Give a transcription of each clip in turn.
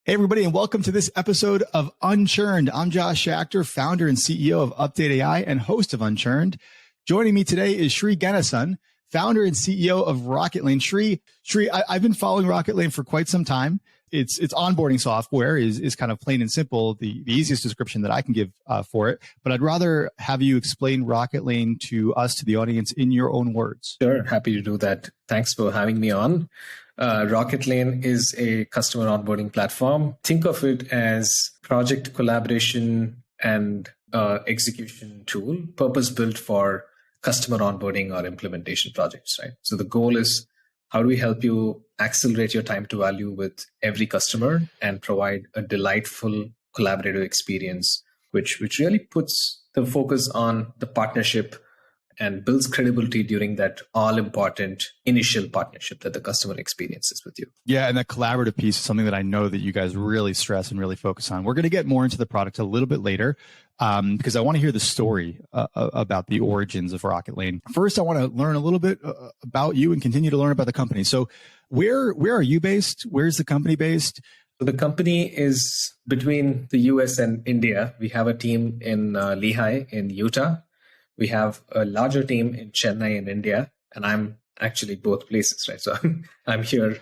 Hey, everybody, and welcome to this episode of Unchurned. I'm Josh Schachter, founder and CEO of UpdateAI and host of Unchurned. Joining me today is Sri Ganesan, founder and CEO of Rocketlane. Sri, I've been following Rocketlane for quite some time. Its onboarding software is kind of plain and simple, the easiest description that I can give for it. But I'd rather have you explain Rocketlane to us, to the audience, in your own words. Sure, happy to do that. Thanks for having me on. Rocketlane is a customer onboarding platform. Think of it as project collaboration and execution tool, purpose-built for customer onboarding or implementation projects, right? So the goal is, how do we help you accelerate your time to value with every customer and provide a delightful collaborative experience, which really puts the focus on the partnership and builds credibility during that all-important initial partnership that the customer experiences with you. Yeah, and that collaborative piece is something that I know that you guys really stress and really focus on. We're going to get more into the product a little bit later because I want to hear the story about the origins of Rocketlane. First, I want to learn a little bit about you and continue to learn about the company. So where are you based? Where's the company based? So the company is between the US and India. We have a team in Lehigh in Utah. We have a larger team in Chennai in India, and I'm actually both places, right? So I'm here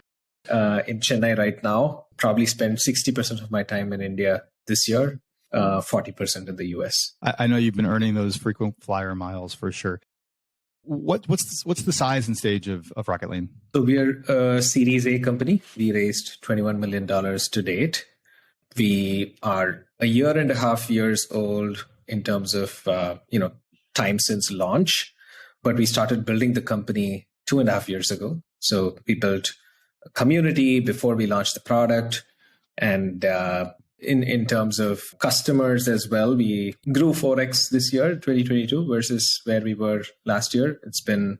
in Chennai right now, probably spend 60% of my time in India this year, 40% in the US. I know you've been earning those frequent flyer miles for sure. What's the size and stage of Rocketlane? So we are a Series A company. We raised $21 million to date. We are a year and a half years old in terms of, time since launch, but we started building the company 2.5 years ago. So we built a community before we launched the product. And in terms of customers as well, we grew 4x this year, 2022, versus where we were last year. It's been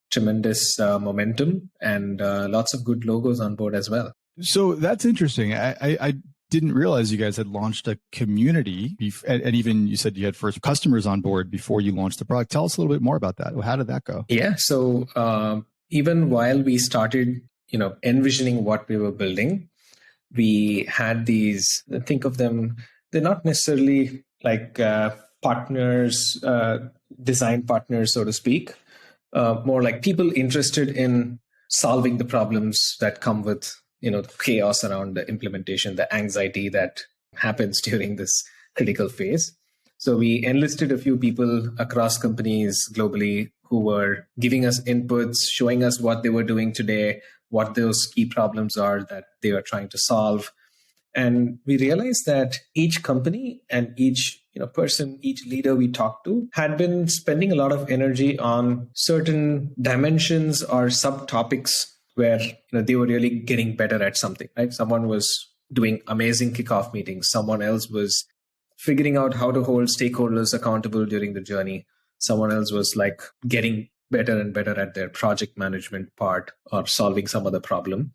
tremendous momentum and lots of good logos on board as well. So that's interesting. I didn't realize you guys had launched a community, and even you said you had first customers on board before you launched the product. Tell us a little bit more about that. How did that go? Yeah. So even while we started, envisioning what we were building, we had these, think of them, they're not necessarily like partners, design partners, so to speak, more like people interested in solving the problems that come with the chaos around the implementation, the anxiety that happens during this critical phase. So we enlisted a few people across companies globally who were giving us inputs, showing us what they were doing today, what those key problems are that they are trying to solve. And we realized that each company and each person, each leader we talked to had been spending a lot of energy on certain dimensions or subtopics where they were really getting better at something, right? Someone was doing amazing kickoff meetings. Someone else was figuring out how to hold stakeholders accountable during the journey. Someone else was like getting better and better at their project management part or solving some other problem.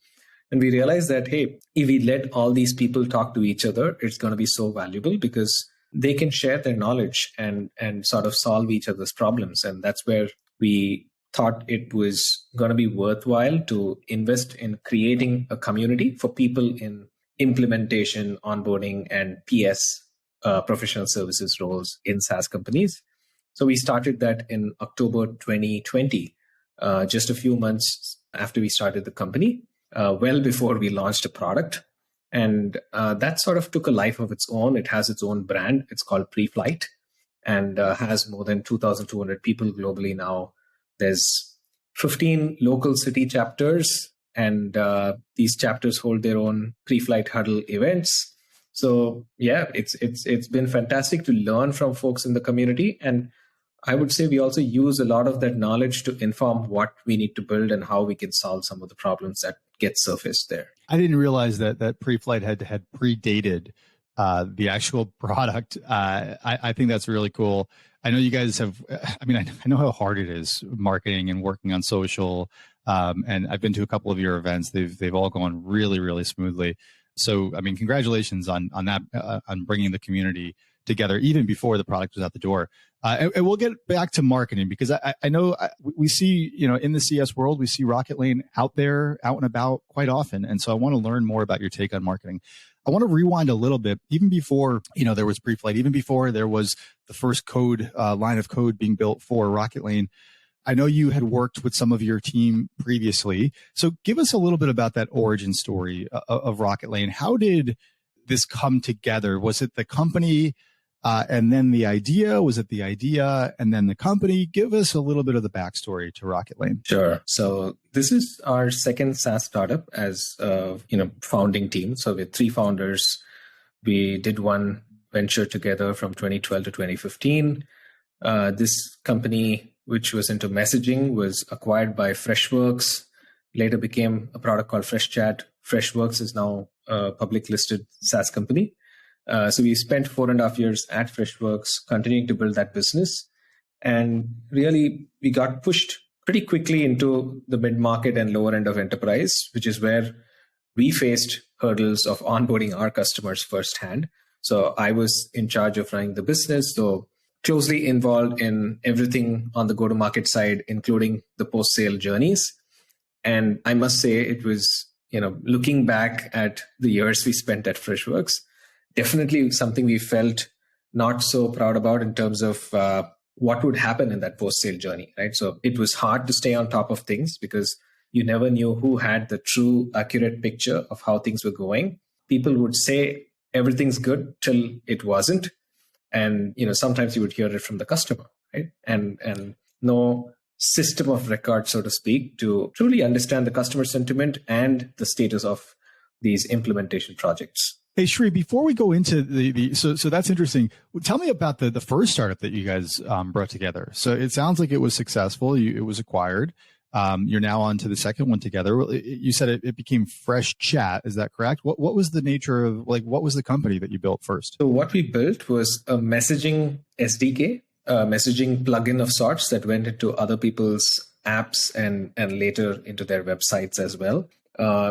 And we realized that, hey, if we let all these people talk to each other, it's going to be so valuable because they can share their knowledge and sort of solve each other's problems. And that's where we thought it was going to be worthwhile to invest in creating a community for people in implementation, onboarding, and PS, professional services roles in SaaS companies. So we started that in October 2020, just a few months after we started the company, well before we launched a product. And that sort of took a life of its own. It has its own brand. It's called Preflight and has more than 2,200 people globally now. There's 15 local city chapters, and these chapters hold their own pre-flight huddle events. So yeah, it's been fantastic to learn from folks in the community. And I would say we also use a lot of that knowledge to inform what we need to build and how we can solve some of the problems that get surfaced there. I didn't realize that Preflight had predated the actual product. I think that's really cool. I know you guys have, I know how hard it is marketing and working on social. And I've been to a couple of your events. They've all gone really, really smoothly. So, congratulations on that, on bringing the community together even before the product was out the door. And we'll get back to marketing because I know we see, in the CS world, we see Rocketlane out there, out and about quite often. And so I want to learn more about your take on marketing. I want to rewind a little bit, even before, there was Preflight, even before there was the first line of code being built for Rocketlane. I know you had worked with some of your team previously. So give us a little bit about that origin story of Rocketlane. How did this come together? Was it the company and then the idea? Was it the idea and then the company? Give us a little bit of the backstory to Rocketlane. Sure. So this is our second SaaS startup as a founding team. So with 3 founders, we did one venture together from 2012 to 2015. This company, which was into messaging, was acquired by Freshworks, later became a product called FreshChat. Freshworks is now a public listed SaaS company. So we spent 4.5 years at Freshworks continuing to build that business. And really, we got pushed pretty quickly into the mid-market and lower end of enterprise, which is where we faced hurdles of onboarding our customers firsthand. So I was in charge of running the business, so closely involved in everything on the go-to-market side, including the post-sale journeys. And I must say it was, looking back at the years we spent at Freshworks, definitely something we felt not so proud about in terms of what would happen in that post-sale journey, right? So it was hard to stay on top of things because you never knew who had the true accurate picture of how things were going. People would say everything's good till it wasn't. And, sometimes you would hear it from the customer, right? And no system of record, so to speak, to truly understand the customer sentiment and the status of these implementation projects. Hey, Sri, before we go into so that's interesting. Tell me about the first startup that you guys brought together. So it sounds like it was successful. It was acquired. You're now on to the second one together. You said it became FreshChat. Is that correct? What was the nature of, what was the company that you built first? So what we built was a messaging SDK, a messaging plugin of sorts that went into other people's apps and later into their websites as well.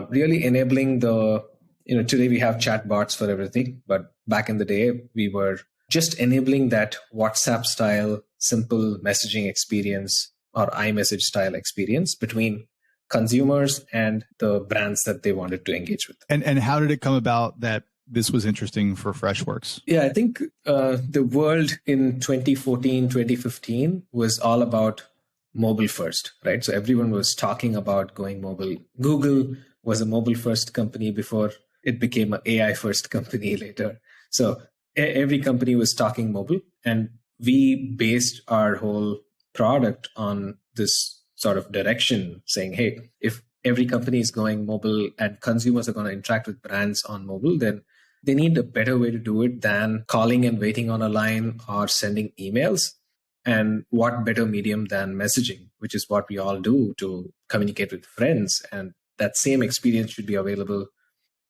Really enabling today we have chat bots for everything, but back in the day, we were just enabling that WhatsApp style, simple messaging experience or iMessage style experience between consumers and the brands that they wanted to engage with. And how did it come about that this was interesting for Freshworks? Yeah, I think the world in 2014, 2015 was all about mobile first, right? So everyone was talking about going mobile. Google was a mobile first company before it became an AI first company later. So every company was talking mobile, and we based our whole product on this sort of direction, saying, hey, if every company is going mobile and consumers are going to interact with brands on mobile, then they need a better way to do it than calling and waiting on a line or sending emails. And what better medium than messaging, which is what we all do to communicate with friends. And that same experience should be available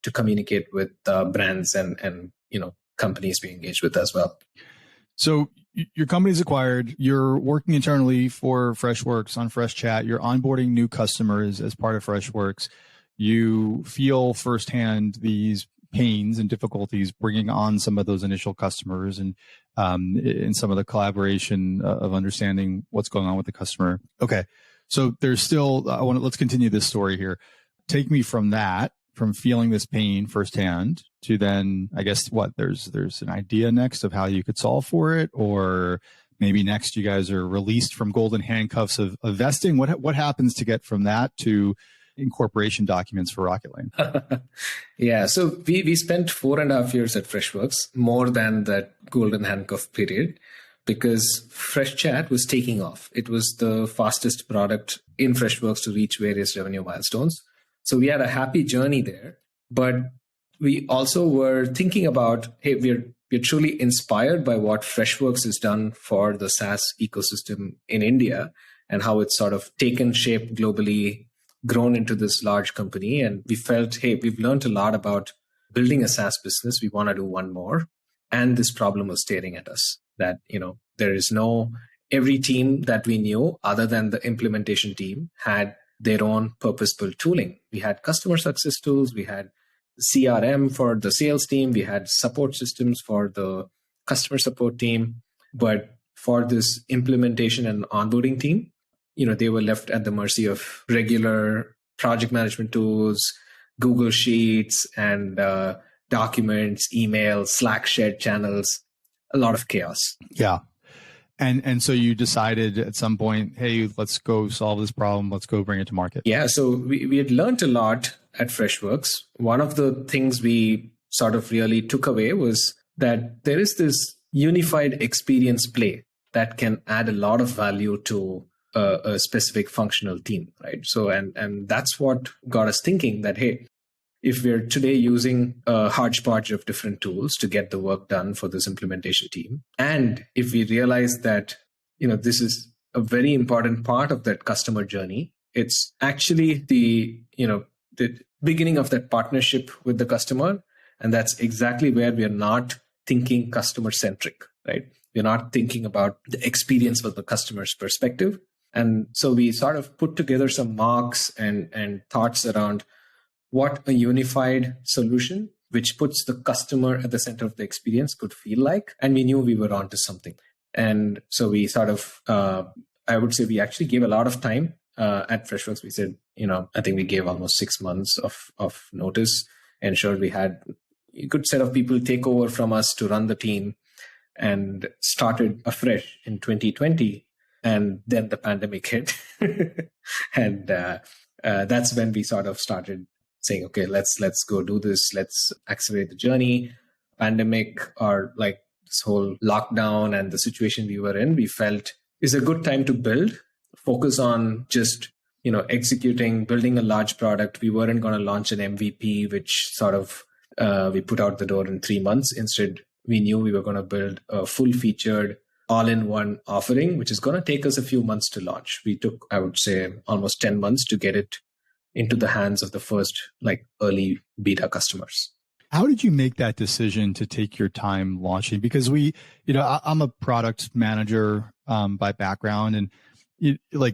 to communicate with brands and companies we engage with as well. So your company's acquired, you're working internally for Freshworks on FreshChat, you're onboarding new customers as part of Freshworks. You feel firsthand these pains and difficulties bringing on some of those initial customers and in some of the collaboration of understanding what's going on with the customer. Okay. So there's still, let's continue this story here. Take me from that, from feeling this pain firsthand to then, I guess, there's an idea next of how you could solve for it, or maybe next you guys are released from golden handcuffs of vesting. What happens to get from that to incorporation documents for Rocketlane? Yeah, so we spent 4.5 years at Freshworks, more than that golden handcuff period, because FreshChat was taking off. It was the fastest product in Freshworks to reach various revenue milestones. So we had a happy journey there, but we also were thinking about, hey, we're truly inspired by what Freshworks has done for the SaaS ecosystem in India and how it's sort of taken shape globally, grown into this large company. And we felt, hey, we've learned a lot about building a SaaS business. We want to do one more. And this problem was staring at us that, there is every team that we knew other than the implementation team had their own purpose-built tooling. We had customer success tools, we had CRM for the sales team, we had support systems for the customer support team. But for this implementation and onboarding team, they were left at the mercy of regular project management tools, Google Sheets, and documents, emails, Slack shared channels, a lot of chaos. Yeah. And so you decided at some point, hey, let's go solve this problem. Let's go bring it to market. Yeah. So we had learned a lot at Freshworks. One of the things we sort of really took away was that there is this unified experience play that can add a lot of value to a specific functional team, right? So, and that's what got us thinking that, hey, if we're today using a hodgepodge of different tools to get the work done for this implementation team, and if we realize that, this is a very important part of that customer journey, it's actually the beginning of that partnership with the customer. And that's exactly where we are not thinking customer-centric, right? We're not thinking about the experience from the customer's perspective. And so we sort of put together some marks and thoughts around what a unified solution, which puts the customer at the center of the experience, could feel like. And we knew we were onto something. And so we sort of, I would say we actually gave a lot of time at Freshworks. We said, I think we gave almost 6 months of notice, ensured we had a good set of people take over from us to run the team, and started afresh in 2020. And then the pandemic hit. And that's when we sort of started saying, okay, let's go do this. Let's accelerate the journey. Pandemic, or like this whole lockdown and the situation we were in, we felt is a good time to build, focus on just, executing, building a large product. We weren't going to launch an MVP, which sort of we put out the door in 3 months. Instead, we knew we were going to build a full-featured, all-in-one offering, which is going to take us a few months to launch. We took, I would say, almost 10 months to get it into the hands of the first early beta customers. How did you make that decision to take your time launching? Because I'm a product manager by background, and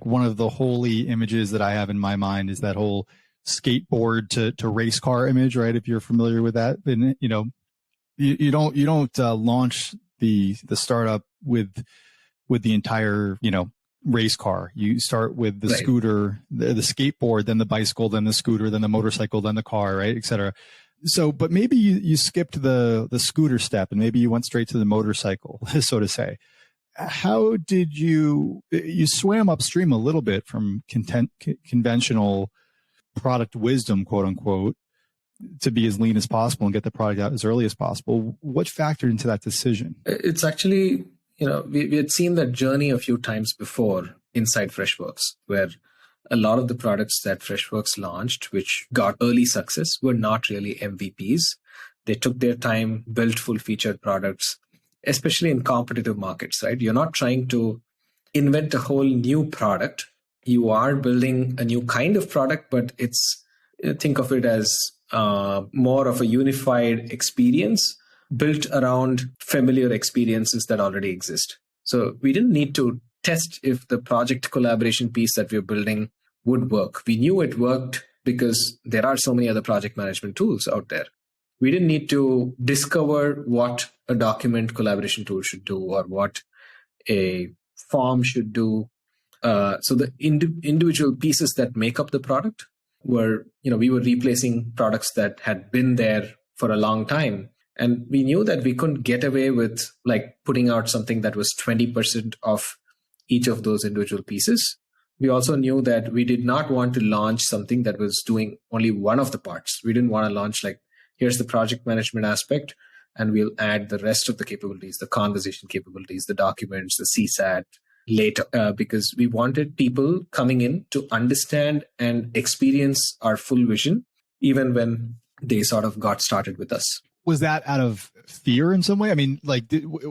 one of the holy images that I have in my mind is that whole skateboard to race car image, right? If you're familiar with that, then you don't launch the startup with the entire race car. You start with the scooter, the skateboard, then the bicycle, then the scooter, then the motorcycle, then the car, right, et cetera. So, but maybe you skipped the scooter step, and maybe you went straight to the motorcycle, so to say. How did you swam upstream a little bit from conventional product wisdom, quote unquote, to be as lean as possible and get the product out as early as possible? What factored into that decision? It's actually, we had seen that journey a few times before inside Freshworks, where a lot of the products that Freshworks launched, which got early success, were not really MVPs. They took their time, built full-featured products, especially in competitive markets, right? You're not trying to invent a whole new product. You are building a new kind of product, but think of it as more of a unified experience built around familiar experiences that already exist. So we didn't need to test if the project collaboration piece that we're building would work. We knew it worked because there are so many other project management tools out there. We didn't need to discover what a document collaboration tool should do or what a form should do. So the individual pieces that make up the product were, we were replacing products that had been there for a long time. And we knew that we couldn't get away with putting out something that was 20% of each of those individual pieces. We also knew that we did not want to launch something that was doing only one of the parts. We didn't want to launch here's the project management aspect, and we'll add the rest of the capabilities, the conversation capabilities, the documents, the CSAT later, because we wanted people coming in to understand and experience our full vision, even when they sort of got started with us. Was that out of fear in some way? I mean,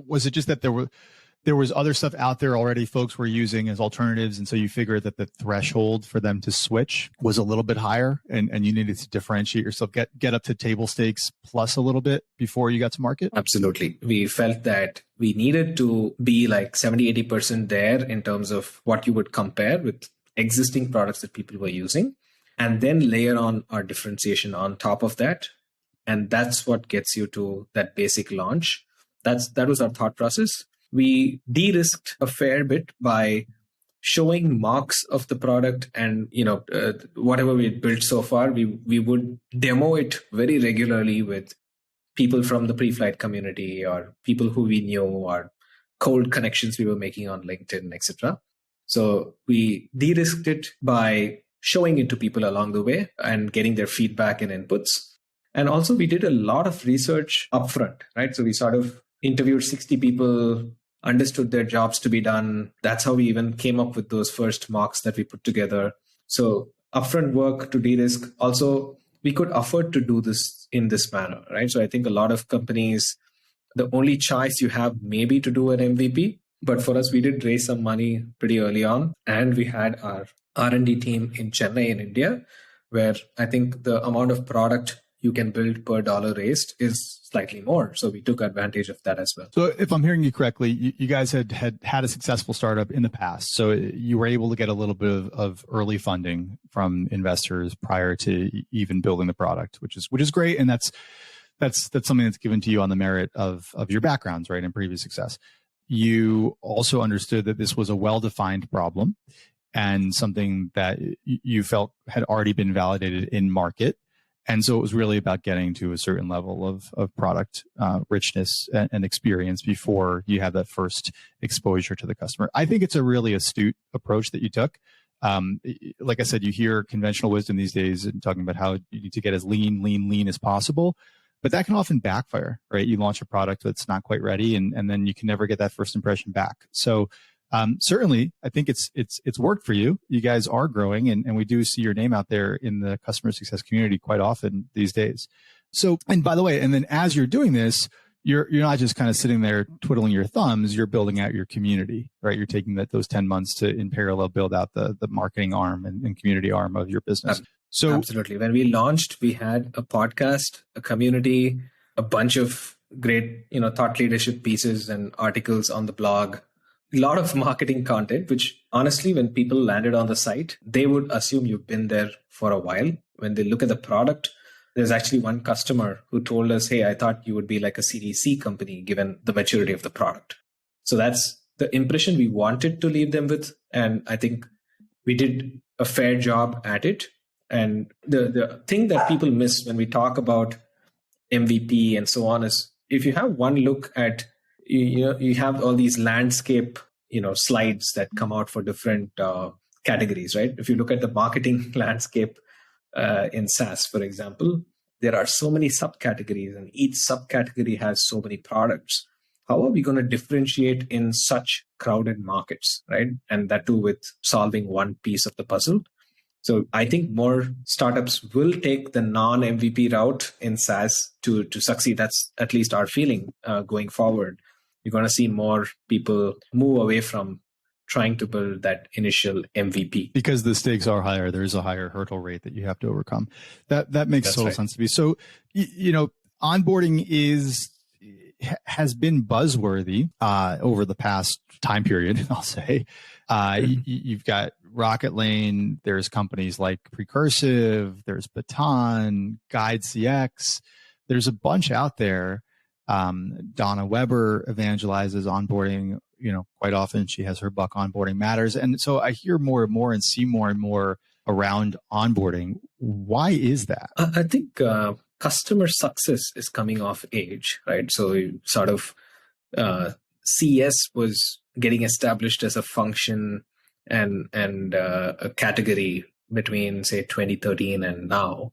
was it just that there was other stuff out there already folks were using as alternatives, and so you figured that the threshold for them to switch was a little bit higher, and you needed to differentiate yourself, get up to table stakes plus a little bit before you got to market? Absolutely. We felt that we needed to be 70-80% there in terms of what you would compare with existing products that people were using, and then layer on our differentiation on top of that. And that's what gets you to that basic launch. That was our thought process. We de-risked a fair bit by showing mocks of the product, and whatever we had built so far, we would demo it very regularly with people from the Preflight community or people who we knew or cold connections we were making on LinkedIn, etc. So we de-risked it by showing it to people along the way and getting their feedback and inputs. And also we did a lot of research upfront, right? So we sort of interviewed 60 people, understood their jobs to be done. That's how we even came up with those first mocks that we put together. So upfront work to de-risk. Also, we could afford to do this in this manner, right? So I think a lot of companies, the only choice you have maybe to do an MVP. But for us, we did raise some money pretty early on. And we had our R&D team in Chennai in India, where I think the amount of product you can build per dollar raised is slightly more. So we took advantage of that as well. So if I'm hearing you correctly, you guys had a successful startup in the past. So you were able to get a little bit of early funding from investors prior to even building the product, which is great. And that's something that's given to you on the merit of your backgrounds, right, and previous success. You also understood that this was a well-defined problem and something that you felt had already been validated in market. And so it was really about getting to a certain level of product richness and experience before you have that first exposure to the customer. I think it's a really astute approach that you took. Like I said, you hear conventional wisdom these days and talking about how you need to get as lean as possible. But that can often backfire, right? You launch a product that's not quite ready, and then you can never get that first impression back. So certainly, I think it's worked for you. You guys are growing, and we do see your name out there in the customer success community quite often these days. So, and by the way, and then as you're doing this, you're not just kind of sitting there twiddling your thumbs. You're building out your community, right? You're taking those 10 months to in parallel build out the marketing arm and community arm of your business. So absolutely. When we launched, we had a podcast, a community, a bunch of great, thought leadership pieces and articles on the blog, a lot of marketing content, which honestly, when people landed on the site, they would assume you've been there for a while. When they look at the product, there's actually one customer who told us, hey, I thought you would be like a Series C company given the maturity of the product. So that's the impression we wanted to leave them with. And I think we did a fair job at it. And the thing that people miss when we talk about MVP and so on is if you have one look at, you have all these landscape, slides that come out for different categories, right? If you look at the marketing landscape in SaaS, for example, there are so many subcategories and each subcategory has so many products. How are we going to differentiate in such crowded markets, right? And that too with solving one piece of the puzzle. So I think more startups will take the non-MVP route in SaaS to succeed. That's at least our feeling going forward. You're going to see more people move away from trying to build that initial MVP. Because the stakes are higher. There's a higher hurdle rate that you have to overcome. That makes total sense to me. So, onboarding has been buzzworthy over the past time period, I'll say. You've got Rocketlane, there's companies like Precursive, there's Baton, Guide CX. There's a bunch out there. Donna Weber evangelizes onboarding, quite often. She has her book, Onboarding Matters. And so I hear more and more and see more and more around onboarding. Why is that? I think customer success is coming of age, right? So sort of CS was getting established as a function and a category between, say, 2013 and now.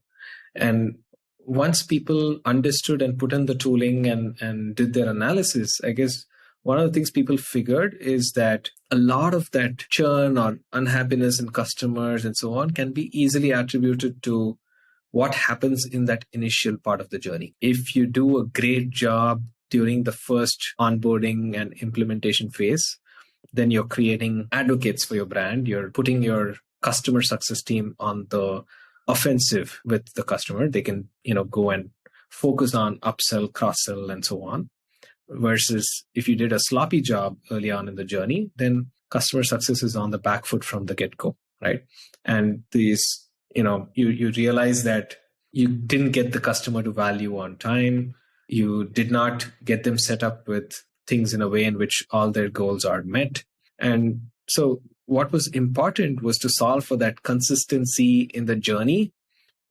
And once people understood and put in the tooling and did their analysis, I guess one of the things people figured is that a lot of that churn or unhappiness in customers and so on can be easily attributed to what happens in that initial part of the journey. If you do a great job during the first onboarding and implementation phase, then you're creating advocates for your brand. You're putting your customer success team on the offensive with the customer. They can, go and focus on upsell, cross-sell, and so on. Versus if you did a sloppy job early on in the journey, then customer success is on the back foot from the get-go, right? And these, you realize that you didn't get the customer to value on time. You did not get them set up with things in a way in which all their goals are met. And so what was important was to solve for that consistency in the journey,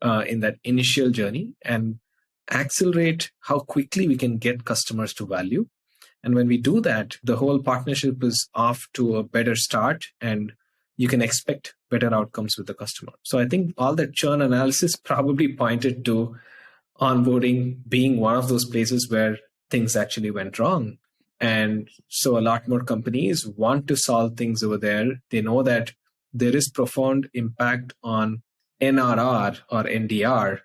in that initial journey. And accelerate how quickly we can get customers to value. And when we do that, the whole partnership is off to a better start, and you can expect better outcomes with the customer. So I think all that churn analysis probably pointed to onboarding being one of those places where things actually went wrong. And so a lot more companies want to solve things over there. They know that there is profound impact on NRR or NDR.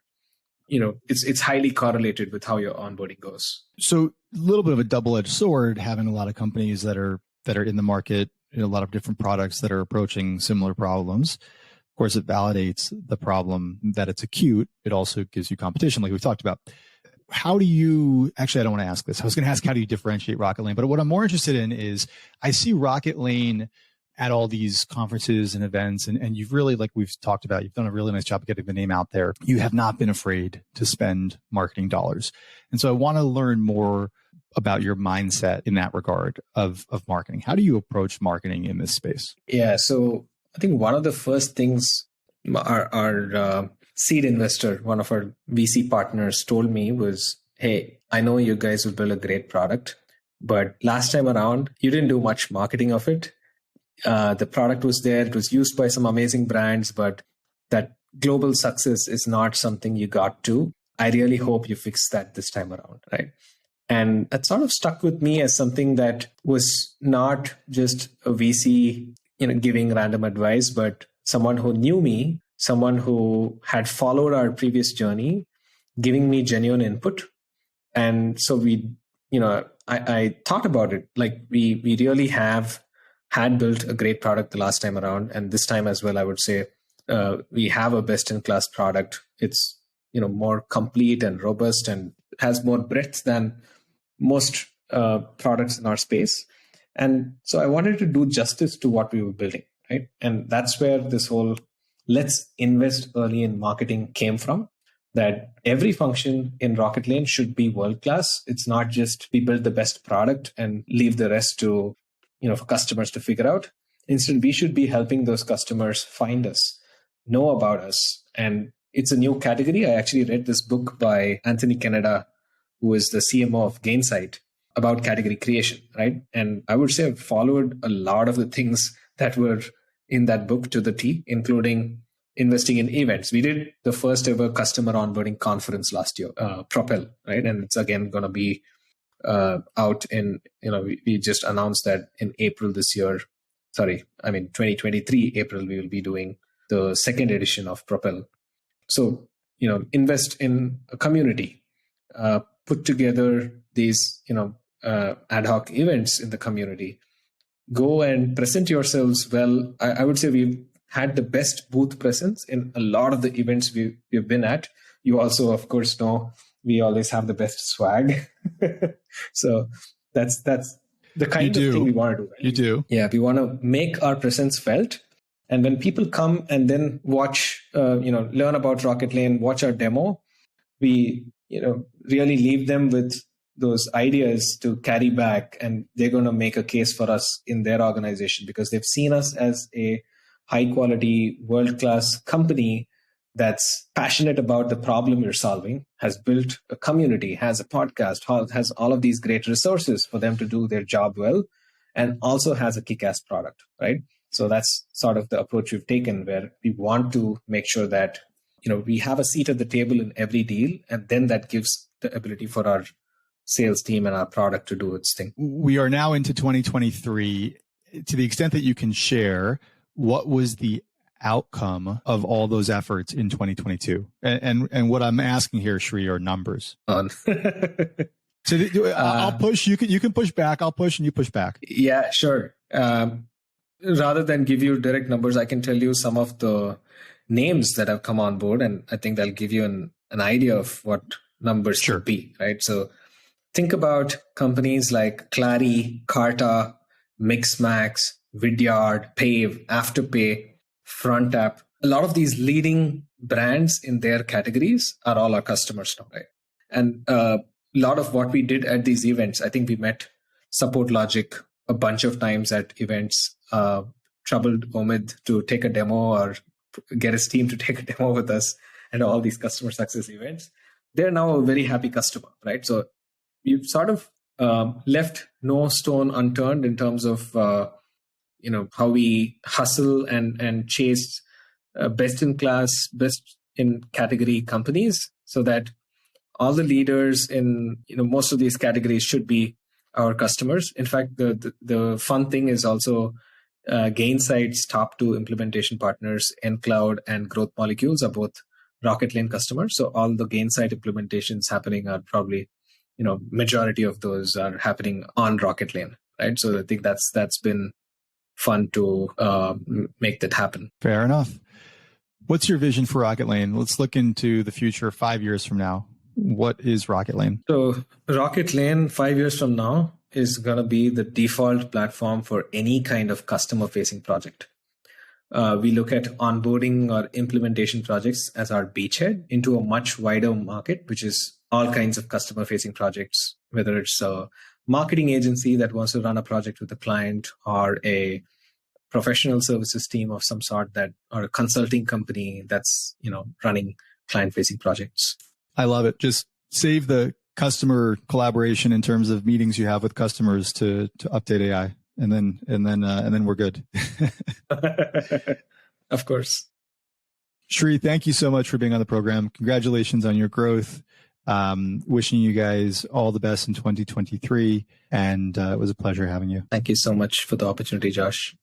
It's highly correlated with how your onboarding goes. So a little bit of a double-edged sword, having a lot of companies that are in the market, a lot of different products that are approaching similar problems. Of course, it validates the problem that it's acute. It also gives you competition, like we've talked about. How do you, actually, I don't want to ask this. I was going to ask, how do you differentiate Rocketlane? But what I'm more interested in is, I see Rocketlane at all these conferences and events, and you've really, like we've talked about, you've done a really nice job of getting the name out there. You have not been afraid to spend marketing dollars. And so I want to learn more about your mindset in that regard of marketing. How do you approach marketing in this space? Yeah, so I think one of the first things our seed investor, one of our VC partners, told me was, hey, I know you guys will build a great product, but last time around, you didn't do much marketing of it. The product was there. It was used by some amazing brands, but that global success is not something you got to. I really hope you fix that this time around, right? And that sort of stuck with me as something that was not just a VC, giving random advice, but someone who knew me, someone who had followed our previous journey, giving me genuine input. And so I thought about it. Like we really had built a great product the last time around. And this time as well, I would say we have a best-in-class product. It's more complete and robust and has more breadth than most products in our space. And so I wanted to do justice to what we were building, right? And that's where this whole let's invest early in marketing came from, that every function in Rocketlane should be world-class. It's not just we build the best product and leave the rest to, for customers to figure out. Instead, we should be helping those customers find us, know about us. And it's a new category. I actually read this book by Anthony Canada, who is the CMO of Gainsight, about category creation, right? And I would say I've followed a lot of the things that were in that book to the T, including investing in events. We did the first ever customer onboarding conference last year, Propel, right? And it's again going to be out in, we just announced that in April this year, 2023, April, we will be doing the second edition of Propel. So, invest in a community, put together these, ad hoc events in the community, go and present yourselves well. I would say we've had the best booth presence in a lot of the events we've been at. You also, of course, know we always have the best swag. So that's the kind of thing we want to do. Right? You do. Yeah, we want to make our presence felt. And when people come and then watch, learn about Rocketlane, watch our demo, we, really leave them with those ideas to carry back, and they're going to make a case for us in their organization because they've seen us as a high quality, world-class company that's passionate about the problem you're solving, has built a community, has a podcast, has all of these great resources for them to do their job well, and also has a kick-ass product, right? So that's sort of the approach we've taken, where we want to make sure that, we have a seat at the table in every deal, and then that gives the ability for our sales team and our product to do its thing. We are now into 2023. To the extent that you can share, what was the outcome of all those efforts in 2022? And what I'm asking here, Sri, are numbers. So I'll push. You can push back. I'll push, and you push back. Yeah, sure. Rather than give you direct numbers, I can tell you some of the names that have come on board, and I think that'll give you an idea of what numbers should be, right? So think about companies like Clary, Carta, Mixmax, Vidyard, Pave, Afterpay, FrontApp. A lot of these leading brands in their categories are all our customers now, right? And a lot of what we did at these events, I think we met Support Logic a bunch of times at events, troubled Omid to take a demo or get his team to take a demo with us at all these customer success events. they're now a very happy customer, right? So we've sort of left no stone unturned in terms of how we hustle and chase best in class, best in category companies, so that all the leaders in most of these categories should be our customers. In fact, the fun thing is also Gainsight's top 2 implementation partners, nCloud and Growth Molecules, are both Rocketlane customers. So all the Gainsight implementations happening are probably, majority of those are happening on Rocketlane, right? So I think that's been fun to make that happen. Fair enough. What's your vision for Rocketlane? Let's look into the future 5 years from now. What is Rocketlane? So Rocketlane 5 years from now is going to be the default platform for any kind of customer-facing project. We look at onboarding or implementation projects as our beachhead into a much wider market, which is all kinds of customer-facing projects, whether it's a marketing agency that wants to run a project with a client, or a professional services team of some sort, or a consulting company that's running client-facing projects. I love it. Just save the customer collaboration in terms of meetings you have with customers to UpdateAI, and then we're good. Of course. Sri, thank you so much for being on the program. Congratulations on your growth. Wishing you guys all the best in 2023, and it was a pleasure having you. Thank you so much for the opportunity, Josh.